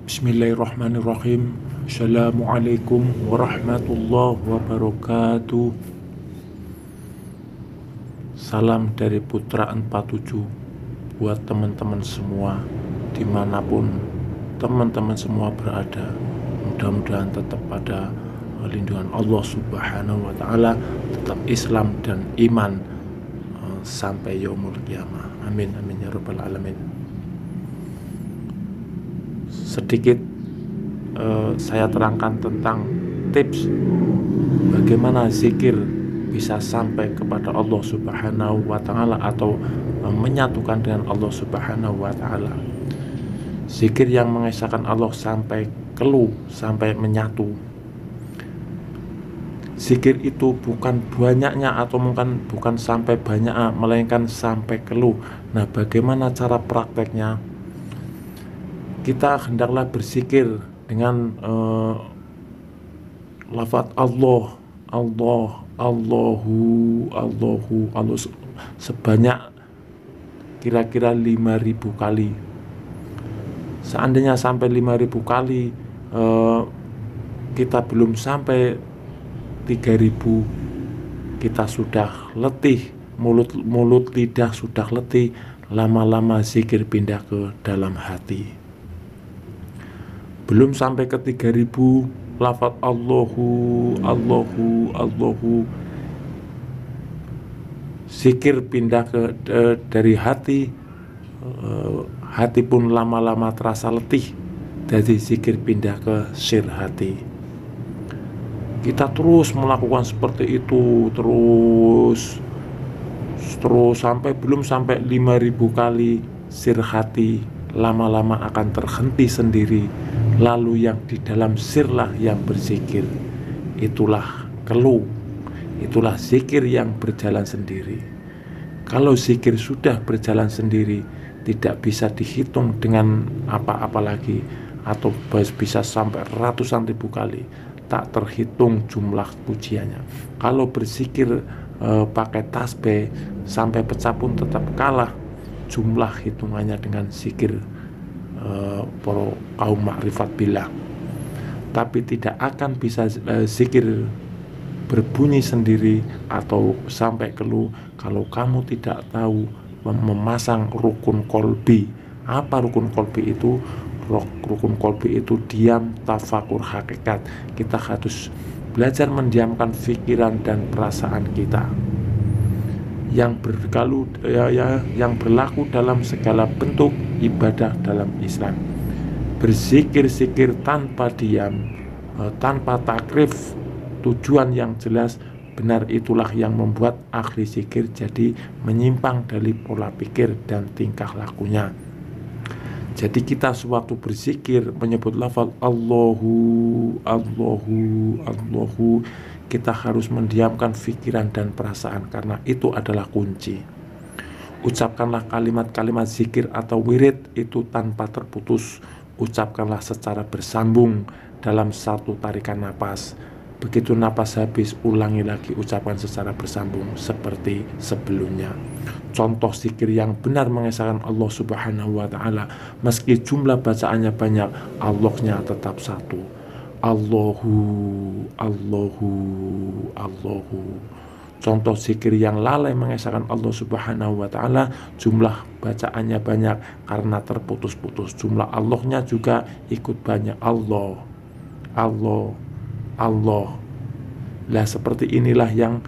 Bismillahirrahmanirrahim. Assalamualaikum warahmatullahi wabarakatuh. Salam dari Putra 47 buat teman-teman semua dimanapun teman-teman semua berada. Mudah-mudahan tetap pada lindungan Allah Subhanahu wa Ta'ala, tetap Islam dan iman sampai yaumul qiyamah. Amin amin ya rabbal alamin. Sedikit saya terangkan tentang tips bagaimana zikir bisa sampai kepada Allah Subhanahu wa Ta'ala atau menyatukan dengan Allah Subhanahu wa Ta'ala. Zikir yang mengesahkan Allah sampai kelu, sampai menyatu. Zikir itu bukan banyaknya atau mungkin bukan sampai banyak, melainkan sampai kelu. Nah, bagaimana cara prakteknya? Kita hendaklah berzikir dengan lafaz Allah, Allah, Allahu, Allahu, Allah sebanyak kira-kira 5.000 kali. Seandainya sampai 5.000 kali kita belum sampai 3.000, kita sudah letih, mulut lidah sudah letih, lama-lama zikir pindah ke dalam hati. Belum sampai ke 3.000 lafaz Allahu, Allahu, Allahu, zikir pindah ke dari hati, hati pun lama-lama terasa letih, dari zikir pindah ke sir hati. Kita terus melakukan seperti itu, terus sampai belum sampai 5.000 kali, sir hati lama-lama akan terhenti sendiri. Lalu yang di dalam sirlah yang berzikir. Itulah kelu, itulah zikir yang berjalan sendiri. Kalau zikir sudah berjalan sendiri, tidak bisa dihitung dengan apa-apa lagi, atau bisa sampai ratusan ribu kali, tak terhitung jumlah pujiannya. Kalau berzikir pakai tasbih sampai pecah pun tetap kalah jumlah hitungannya dengan zikir para kaum makrifat billah. Tapi tidak akan bisa zikir berbunyi sendiri atau sampai kelu kalau kamu tidak tahu memasang rukun kolbi. Apa rukun kolbi itu? Rukun kolbi itu diam, tafakur, hakikat. Kita harus belajar mendiamkan pikiran dan perasaan kita yang berlaku dalam segala bentuk ibadah dalam Islam. Berzikir-zikir tanpa diam, tanpa takrif, tujuan yang jelas, benar itulah yang membuat ahli zikir jadi menyimpang dari pola pikir dan tingkah lakunya. Jadi kita sewaktu berzikir menyebut lafaz Allahu, Allahu, Allahu, kita harus mendiamkan pikiran dan perasaan karena itu adalah kunci. Ucapkanlah kalimat-kalimat zikir atau wirid itu tanpa terputus. Ucapkanlah secara bersambung dalam satu tarikan napas. Begitu napas habis, ulangi lagi ucapan secara bersambung seperti sebelumnya. Contoh zikir yang benar mengesahkan Allah Subhanahu wa Ta'ala, meski jumlah bacaannya banyak, Allahnya tetap satu. Allahu, Allahu, Allahu. Contoh zikir yang lalai mengesahkan Allah Subhanahu wa Ta'ala, jumlah bacaannya banyak karena terputus-putus. Jumlah Allahnya juga ikut banyak. Allah, Allah, Allah. Lah seperti inilah yang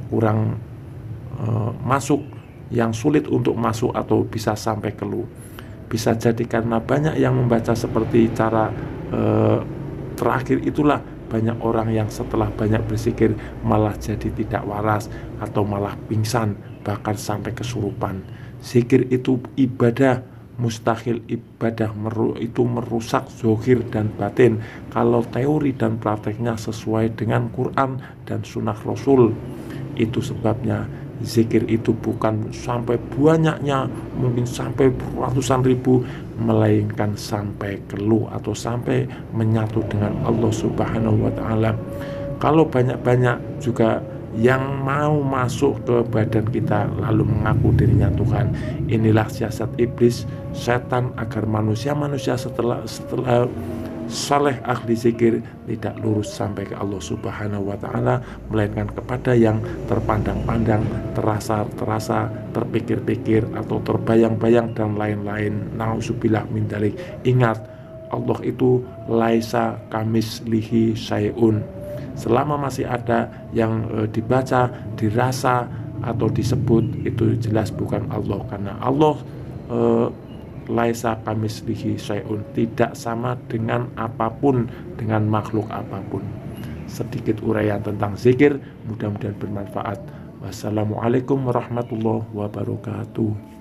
kurang masuk, yang sulit untuk masuk atau bisa sampai kelu. Bisa jadi karena banyak yang membaca seperti cara terakhir itulah banyak orang yang setelah banyak berzikir malah jadi tidak waras atau malah pingsan, bahkan sampai kesurupan. Zikir itu ibadah, mustahil ibadah itu merusak zahir dan batin kalau teori dan prakteknya sesuai dengan Quran dan sunnah Rasul. Itu sebabnya zikir itu bukan sampai banyaknya, mungkin sampai ratusan ribu, melainkan sampai kelu atau sampai menyatu dengan Allah Subhanahu wa Ta'ala. Kalau banyak-banyak juga yang mau masuk ke badan kita lalu mengaku dirinya Tuhan. Inilah siasat iblis, setan, agar manusia setelah saleh ahli zikir tidak lurus sampai ke Allah Subhanahu wa Ta'ala, melainkan kepada yang terpandang-pandang, terasa, terpikir-pikir, atau terbayang-bayang, dan lain-lain. Nauzubillah min dzalik. Ingat, Allah itu laisa kamislihi syai'un. Selama masih ada yang dibaca, dirasa, atau disebut, itu jelas bukan Allah, karena Allah laisa kamislihi syai'un, tidak sama dengan apapun, dengan makhluk apapun. Sedikit uraian tentang zikir, mudah-mudahan bermanfaat. Wassalamualaikum warahmatullahi wabarakatuh.